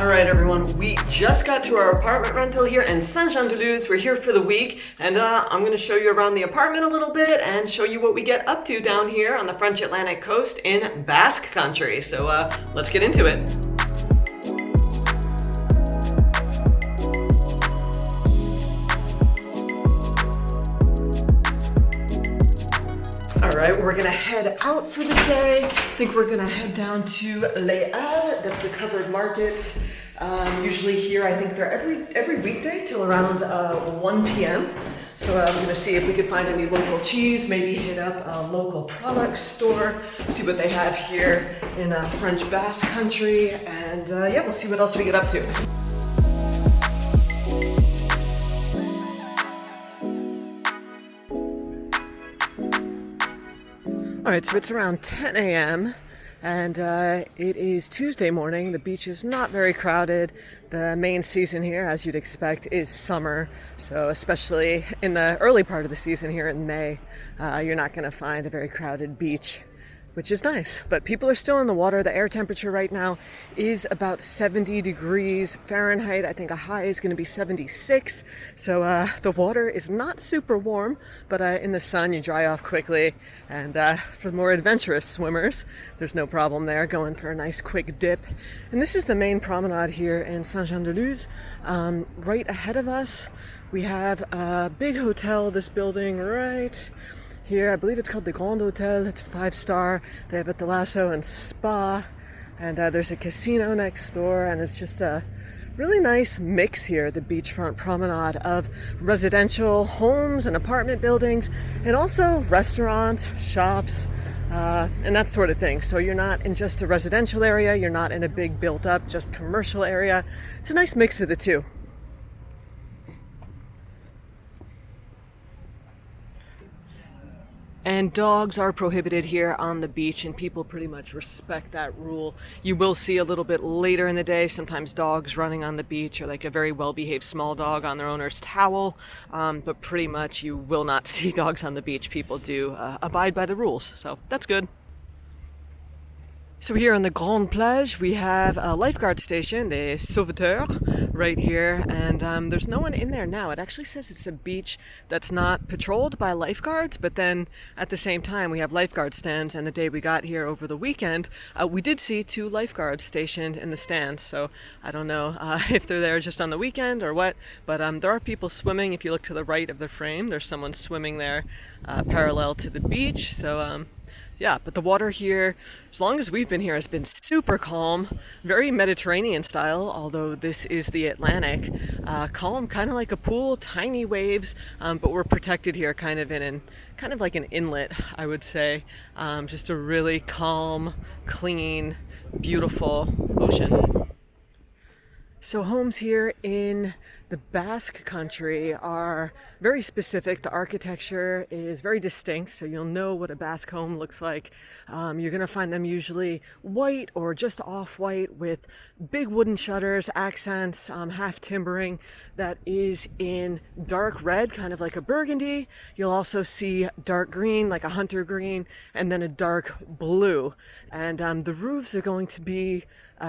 All right, everyone, we just got to our apartment rental here in Saint-Jean-de-Luz. We're here for the week, and I'm going to show you around the apartment a little bit and show you what we get up to down here on the French Atlantic coast in Basque Country. So let's get into it. All right, we're gonna head out for the day. I think we're gonna head down to Les Halles. That's the covered market. Usually here, I think they're every weekday till around 1 p.m. So I'm gonna see if we could find any local cheese, maybe hit up a local product store, see what they have here in French Basque Country, and yeah, we'll see what else we get up to. All right, so it's around 10 a.m. and it is Tuesday morning. The beach is not very crowded. The main season here, as you'd expect, is summer. So especially in the early part of the season here in May, you're not going to find a very crowded beach, which is nice. But people are still in the water. The air temperature right now is about 70 degrees Fahrenheit. I think a high is going to be 76. So the water is not super warm, but in the sun you dry off quickly. And for the more adventurous swimmers, there's no problem there, going for a nice quick dip. And this is the main promenade here in Saint-Jean-de-Luz. Right ahead of us, we have a big hotel, this building right here. I believe it's called the Grand Hotel. It's 5-star. They have a Gelato and spa, and there's a casino next door, and it's just a really nice mix here, the beachfront promenade, of residential homes and apartment buildings, and also restaurants, shops, and that sort of thing. So you're not in just a residential area, you're not in a big built up, just commercial area. It's a nice mix of the two. And dogs are prohibited here on the beach, and people pretty much respect that rule. You will see a little bit later in the day sometimes dogs running on the beach, or like a very well-behaved small dog on their owner's towel, but pretty much you will not see dogs on the beach. People do abide by the rules, so that's good. So here on the Grande Plage, we have a lifeguard station, the Sauveteurs, right here, and there's no one in there now. It actually says it's a beach that's not patrolled by lifeguards, but then at the same time we have lifeguard stands, and the day we got here over the weekend, we did see 2 lifeguards stationed in the stands, so I don't know if they're there just on the weekend or what, but there are people swimming. If you look to the right of the frame, there's someone swimming there parallel to the beach, so yeah, but the water here, as long as we've been here, has been super calm, very Mediterranean style, although this is the Atlantic. Calm, kind of like a pool, tiny waves, but we're protected here kind of kind of like an inlet, I would say. Just a really calm, clean, beautiful ocean. So homes here in the Basque Country are very specific. The architecture is very distinct, so you'll know what a Basque home looks like. You're going to find them usually white or just off-white with big wooden shutters, accents, half timbering that is in dark red, kind of like a burgundy. You'll also see dark green, like a hunter green, and then a dark blue. And the roofs are going to be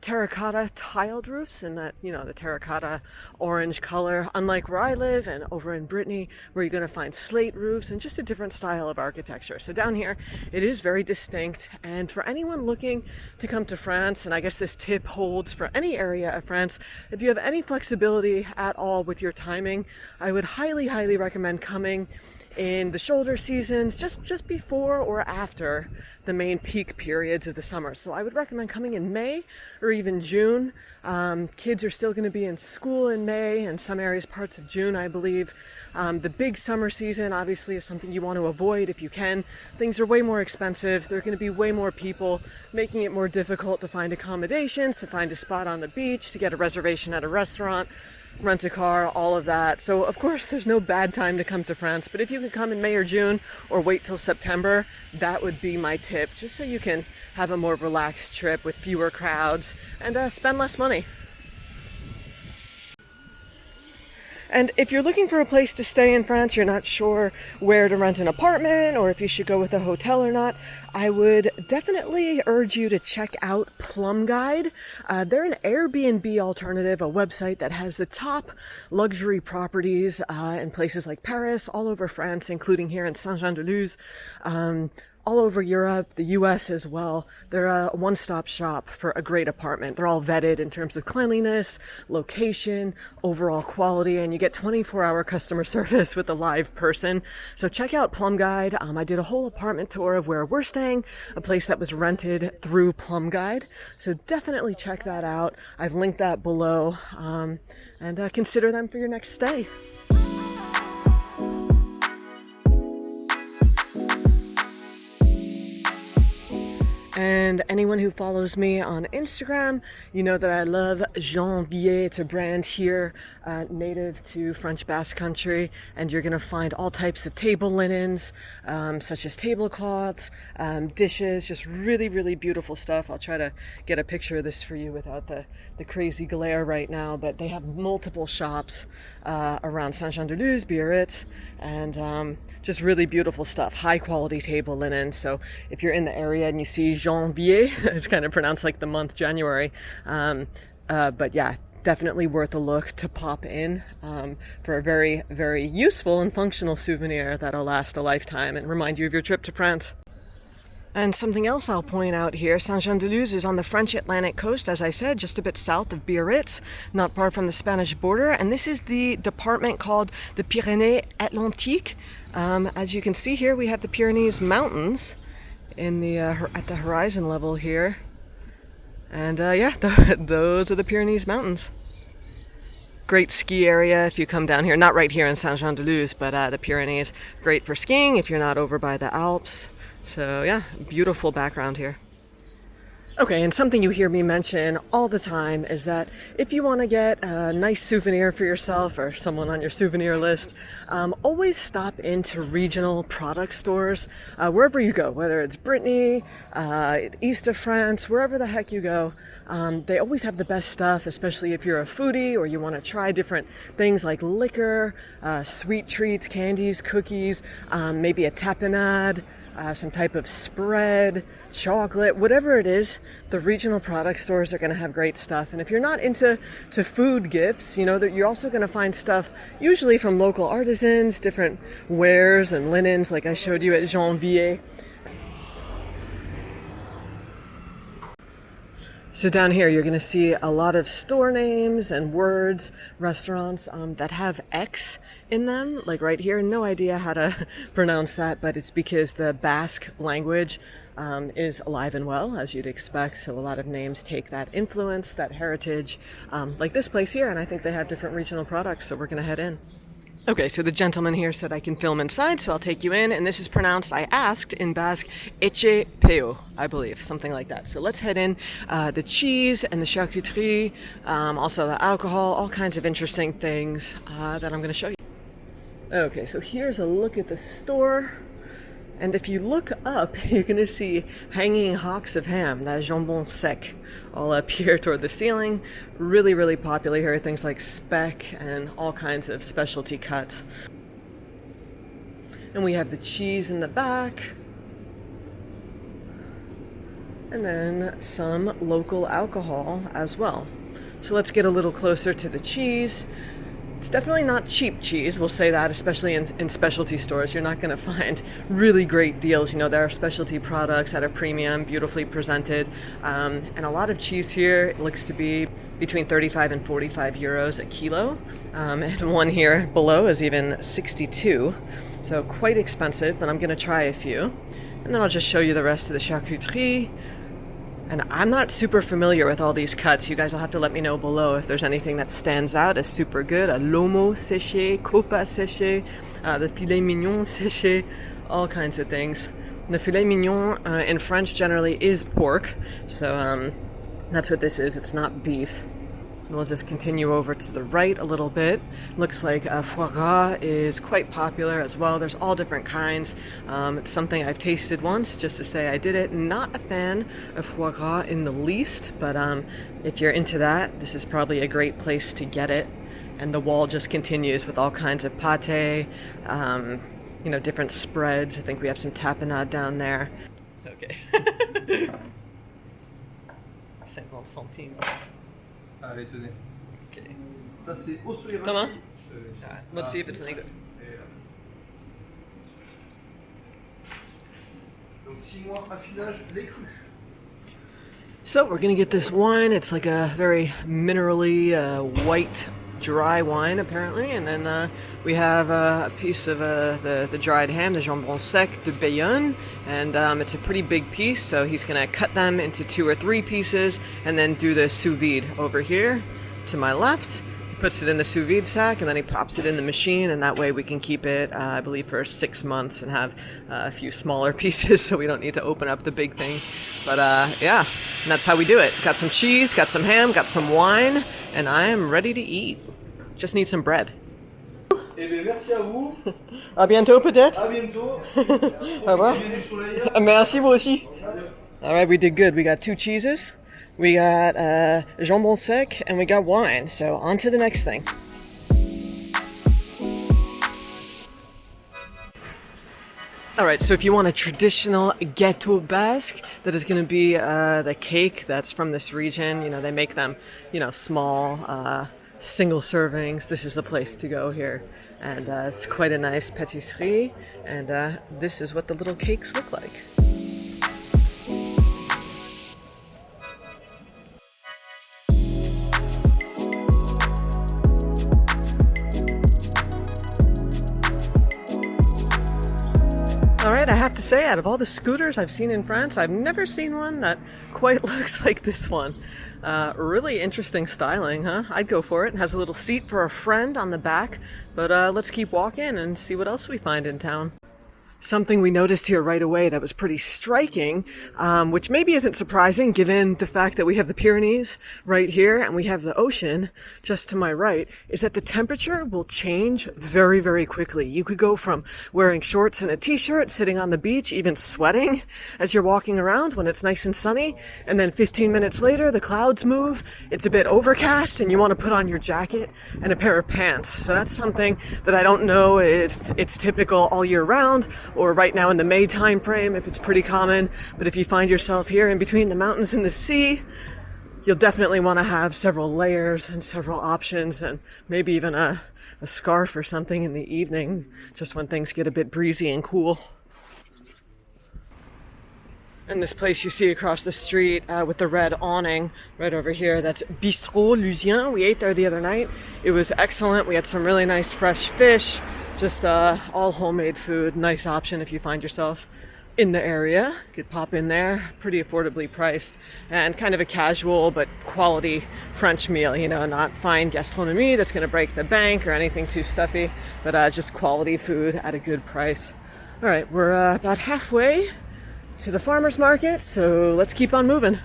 terracotta tiled roofs, and that, you know, the terracotta orange color, unlike where I live and over in Brittany, where you're going to find slate roofs and just a different style of architecture. So down here it is very distinct, and for anyone looking to come to France, and I guess this tip holds for any area of France, if you have any flexibility at all with your timing, I would highly recommend coming in the shoulder seasons, just before or after the main peak periods of the summer. So I would recommend coming in May or even June. Kids are still going to be in school in May, and some areas parts of June, I believe. The big summer season obviously is something you want to avoid if you can. Things are way more expensive. There are going to be way more people, making it more difficult to find accommodations, to find a spot on the beach, to get a reservation at a restaurant, rent a car, all of that. So of course there's no bad time to come to France, but if you can come in May or June or wait till September, that would be my tip, just so you can have a more relaxed trip with fewer crowds and spend less money. And if you're looking for a place to stay in France, you're not sure where to rent an apartment or if you should go with a hotel or not, I would definitely urge you to check out Plum Guide. They're an Airbnb alternative, a website that has the top luxury properties in places like Paris, all over France, including here in Saint-Jean-de-Luz. All over Europe, the US as well. They're a one-stop shop for a great apartment. They're all vetted in terms of cleanliness, location, overall quality, and you get 24-hour customer service with a live person. So check out Plum Guide. I did a whole apartment tour of where we're staying, a place that was rented through Plum Guide. So definitely check that out. I've linked that below, and consider them for your next stay. And anyone who follows me on Instagram, you know that I love Janvier. It's a brand here, native to French Basque Country, and you're going to find all types of table linens, such as tablecloths, dishes, just really, really beautiful stuff. I'll try to get a picture of this for you without the crazy glare right now, but they have multiple shops around Saint-Jean-de-Luz, Biarritz, and just really beautiful stuff, high quality table linen. So if you're in the area and you see Janvier, it's kind of pronounced like the month January, but yeah, definitely worth a look to pop in for a very, very useful and functional souvenir that'll last a lifetime and remind you of your trip to France. And something else I'll point out here, Saint-Jean-de-Luz is on the French Atlantic coast, as I said, just a bit south of Biarritz, not far from the Spanish border. And this is the department called the Pyrénées-Atlantiques. As you can see here, we have the Pyrenees Mountains in the at the horizon level here. And yeah, those are the Pyrenees Mountains. Great ski area if you come down here. Not right here in Saint-Jean-de-Luz, but the Pyrenees. Great for skiing if you're not over by the Alps. So yeah, beautiful background here. Okay, and something you hear me mention all the time is that if you want to get a nice souvenir for yourself or someone on your souvenir list, always stop into regional product stores wherever you go, whether it's Brittany, east of France, wherever the heck you go. They always have the best stuff, especially if you're a foodie or you want to try different things like liquor, sweet treats, candies, cookies, maybe a tapenade, some type of spread, chocolate, whatever it is. The regional product stores are going to have great stuff. And if you're not into food gifts, you know that you're also going to find stuff usually from local artisans, different wares and linens like I showed you at Janvier. So down here, you're going to see a lot of store names and words, restaurants that have X in them, like right here. No idea how to pronounce that, but it's because the Basque language is alive and well, as you'd expect. So a lot of names take that influence, that heritage, like this place here, and I think they have different regional products, so we're going to head in. Okay, so the gentleman here said I can film inside, so I'll take you in, and this is pronounced, I asked in Basque, Eche Peo, I believe, something like that. So let's head in. The cheese and the charcuterie, also the alcohol, all kinds of interesting things that I'm going to show you. Okay, so here's a look at the store. And if you look up, you're going to see hanging hocks of ham, that jambon sec, all up here toward the ceiling. Really, really popular here. Things like speck and all kinds of specialty cuts. And we have the cheese in the back. And then some local alcohol as well. So let's get a little closer to the cheese. It's definitely not cheap cheese, we'll say that, especially in specialty stores. You're not going to find really great deals. You know, there are specialty products at a premium, beautifully presented. And a lot of cheese here looks to be between 35 and 45 euros a kilo. And one here below is even 62. So quite expensive, but I'm going to try a few. And then I'll just show you the rest of the charcuterie. And I'm not super familiar with all these cuts. You guys will have to let me know below if there's anything that stands out as super good. A lomo séché, copa séché, the filet mignon séché, all kinds of things. The filet mignon in French generally is pork, so that's what this is. It's not beef. And we'll just continue over to the right a little bit. Looks like foie gras is quite popular as well. There's all different kinds. It's something I've tasted once, just to say I did it. Not a fan of foie gras in the least, but if you're into that, this is probably a great place to get it. and the wall just continues with all kinds of pâté, different spreads. I think we have some tapenade down there. Okay. 50 centimes. Allez, tenez. Okay. Ça, c'est ossoirati. Comment? Let's see if it's any good. Donc 6 mois affinage lait cru. So we're gonna get this wine. It's like a very minerally white dry wine apparently, and then we have a piece of the dried ham, the jambon sec de Bayonne, and it's a pretty big piece, so he's gonna cut them into 2 or 3 pieces and then do the sous vide over here to my left. He puts it in the sous vide sack and then he pops it in the machine, and that way we can keep it I believe for 6 months and have a few smaller pieces so we don't need to open up the big thing. But yeah, and that's how we do it. Got some cheese, got some ham, got some wine, and I am ready to eat. Just need some bread. Eh bien, merci à vous. À bientôt peut-être. À bientôt. Au revoir. Profitez bien du soleil. Merci vous aussi. All right, we did good. We got 2 cheeses, we got jambon sec, and we got wine. So on to the next thing. All right, so if you want a traditional gâteau basque, that is going to be the cake that's from this region. They make them, small, single servings. This is the place to go here. And it's quite a nice pâtisserie. And this is what the little cakes look like. All right, I have to say, out of all the scooters I've seen in France, I've never seen one that quite looks like this one. Really interesting styling, huh? I'd go for it. It has a little seat for a friend on the back, but let's keep walking and see what else we find in town. Something we noticed here right away that was pretty striking, which maybe isn't surprising given the fact that we have the Pyrenees right here and we have the ocean just to my right, is that the temperature will change very, very quickly. You could go from wearing shorts and a t-shirt, sitting on the beach, even sweating as you're walking around when it's nice and sunny, and then 15 minutes later the clouds move, it's a bit overcast, and you want to put on your jacket and a pair of pants. So that's something that I don't know if it's typical all year round, or right now in the May time frame, if it's pretty common. But if you find yourself here in between the mountains and the sea, you'll definitely want to have several layers and several options, and maybe even a scarf or something in the evening, just when things get a bit breezy and cool. And this place you see across the street with the red awning right over here, that's Bistrot Lusien. We ate there the other night. It was excellent. We had some really nice fresh fish, just all homemade food. Nice option if you find yourself in the area. You could pop in there, pretty affordably priced, and kind of a casual but quality French meal, not fine gastronomie that's going to break the bank or anything too stuffy, but just quality food at a good price. All right, we're about halfway to the farmer's market, so let's keep on moving.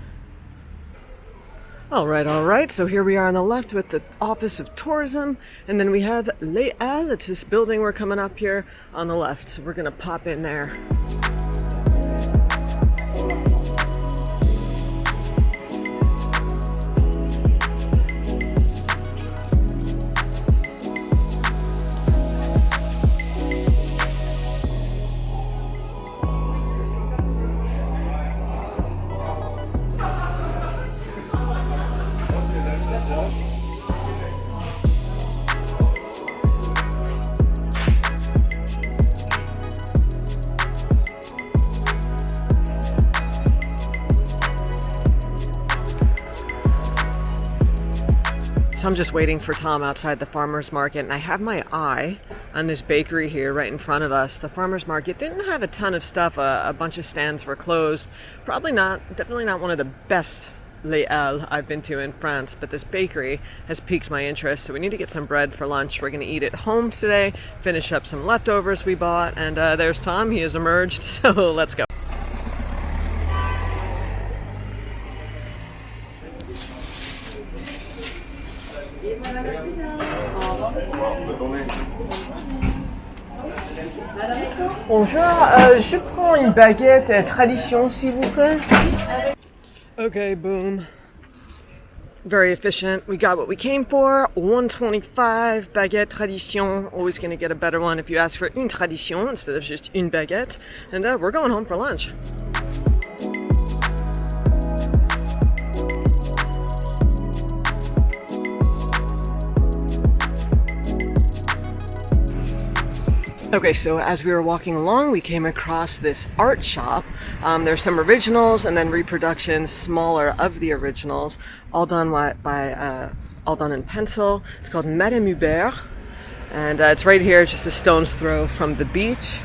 All right. So here we are on the left with the Office of Tourism, and then we have Les Halles. It's this building we're coming up here on the left, so we're gonna pop in there. So I'm just waiting for Tom outside the farmer's market, and I have my eye on this bakery here right in front of us. The farmer's market didn't have a ton of stuff. A bunch of stands were closed. Definitely not one of the best Les Halles I've been to in France, but this bakery has piqued my interest, so we need to get some bread for lunch. We're going to eat at home today, finish up some leftovers we bought, and there's Tom. He has emerged, so let's go. Bonjour, je prends une baguette tradition s'il vous plaît. Okay, boom. Very efficient. We got what we came for. 125 baguette tradition. Always going to get a better one if you ask for une tradition instead of just une baguette. And we're going home for lunch. Okay, so as we were walking along, we came across this art shop. There's some originals and then reproductions, smaller of the originals, all done all done in pencil. It's called Madame Hubert, and it's right here, just a stone's throw from the beach.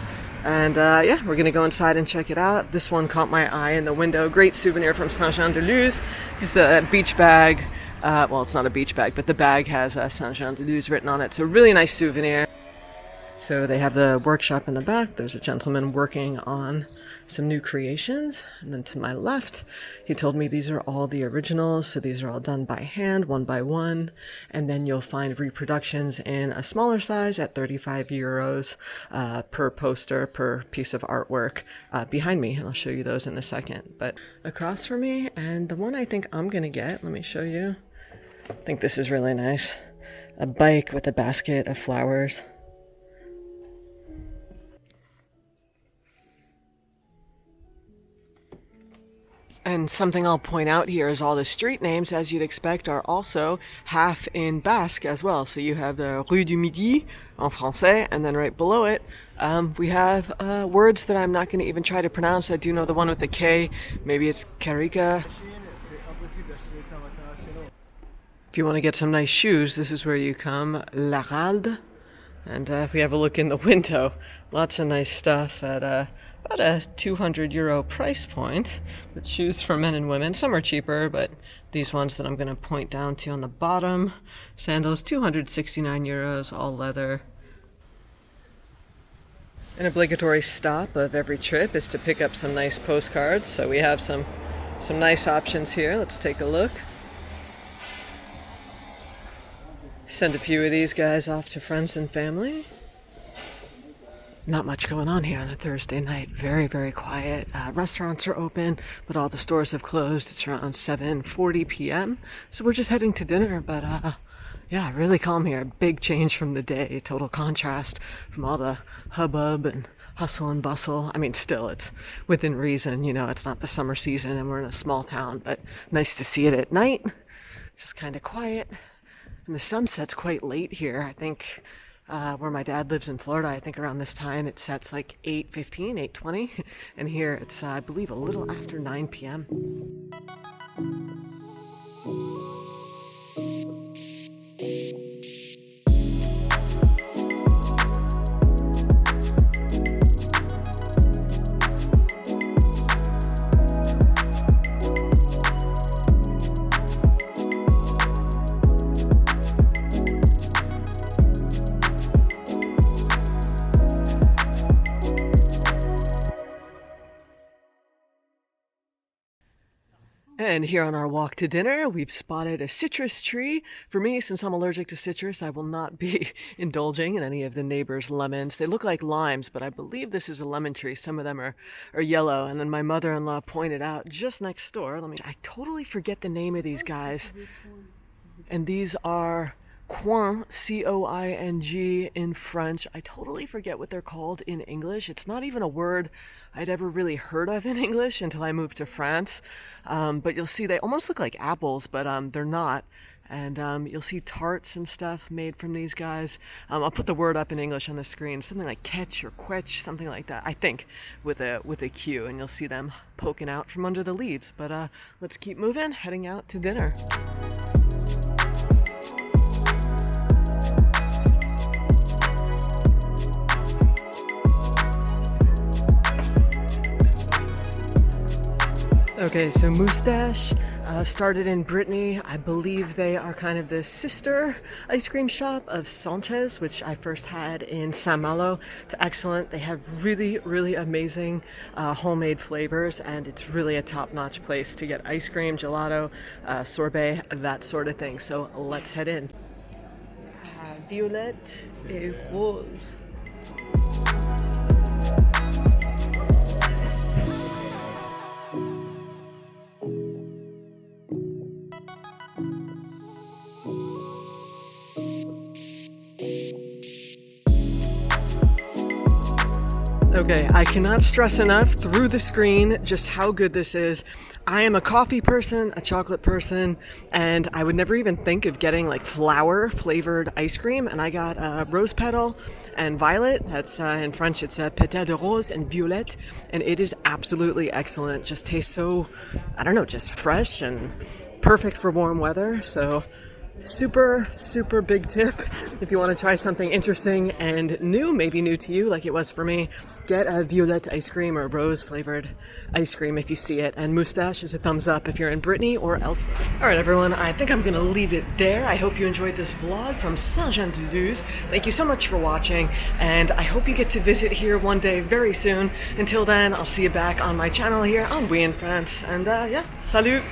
And yeah, we're gonna go inside and check it out. This one caught my eye in the window. Great souvenir from Saint-Jean-de-Luz. It's a beach bag. Well, it's not a beach bag, but the bag has Saint-Jean-de-Luz written on it. So really nice souvenir. So they have the workshop in the back. There's a gentleman working on some new creations. And then to my left, he told me these are all the originals. So these are all done by hand, one by one. And then you'll find reproductions in a smaller size at 35 euros per poster, per piece of artwork behind me. And I'll show you those in a second. But across from me, and the one I think I'm going to get, let me show you. I think this is really nice. A bike with a basket of flowers. And something I'll point out here is all the street names, as you'd expect, are also half in Basque as well. So you have the Rue du Midi en français, and then right below it, we have words that I'm not going to even try to pronounce. I do know the one with the K. Maybe it's Carica. If you want to get some nice shoes, this is where you come. L'Aralde. And if we have a look in the window, lots of nice stuff at about a 200 euro price point, with shoes for men and women. Some are cheaper, but these ones that I'm going to point down to on the bottom, sandals, 269 euros, all leather. An obligatory stop of every trip is to pick up some nice postcards. So we have some nice options here. Let's take a look. Send a few of these guys off to friends and family. Not much going on here on a Thursday night. Very, very quiet. Restaurants are open, but all the stores have closed. It's around 7:40 p.m. So we're just heading to dinner, but yeah, really calm here. Big change from the day. Total contrast from all the hubbub and hustle and bustle. I mean, still, it's within reason. You know, it's not the summer season and we're in a small town, but nice to see it at night. Just kind of quiet. And the sunset's quite late here. I think where my dad lives in Florida, I think around this time it sets like 8:15, 8:20. And here it's, I believe, a little after 9 p.m. And here on our walk to dinner, we've spotted a citrus tree. For me, since I'm allergic to citrus, I will not be indulging in any of the neighbors' lemons. They look like limes, but I believe this is a lemon tree. Some of them are yellow. And then my mother-in-law pointed out just next door, I totally forget the name of these guys. And these are coing, C-O-I-N-G in French. I totally forget what they're called in English. It's not even a word I'd ever really heard of in English until I moved to France. But you'll see they almost look like apples, but they're not. And you'll see tarts and stuff made from these guys. I'll put the word up in English on the screen, something like ketch or quetch, something like that, I think, with a Q. And you'll see them poking out from under the leaves. But let's keep moving, heading out to dinner. Okay, so Moustache started in Brittany. I believe they are kind of the sister ice cream shop of Sanchez, which I first had in Saint-Malo. It's excellent. They have really, really amazing homemade flavors, and it's really a top-notch place to get ice cream, gelato, sorbet, that sort of thing. So let's head in. Violette et rose. Okay, I cannot stress enough through the screen just how good this is. I am a coffee person, a chocolate person, and I would never even think of getting like flower flavored ice cream. And I got rose petal and violet. That's in French, it's pétale de rose and violette. And it is absolutely excellent. Just tastes so, I don't know, just fresh and perfect for warm weather. So super, super big tip if you want to try something interesting and new, maybe new to you like it was for me. Get a violette ice cream or rose flavored ice cream if you see it, and moustache is a thumbs up if you're in Brittany or elsewhere. All right, everyone, I think I'm gonna leave it there. I hope you enjoyed this vlog from Saint-Jean-de-Luz. Thank you so much for watching, and I hope you get to visit here one day very soon. Until then, I'll see you back on my channel here on We in France, and yeah, salut!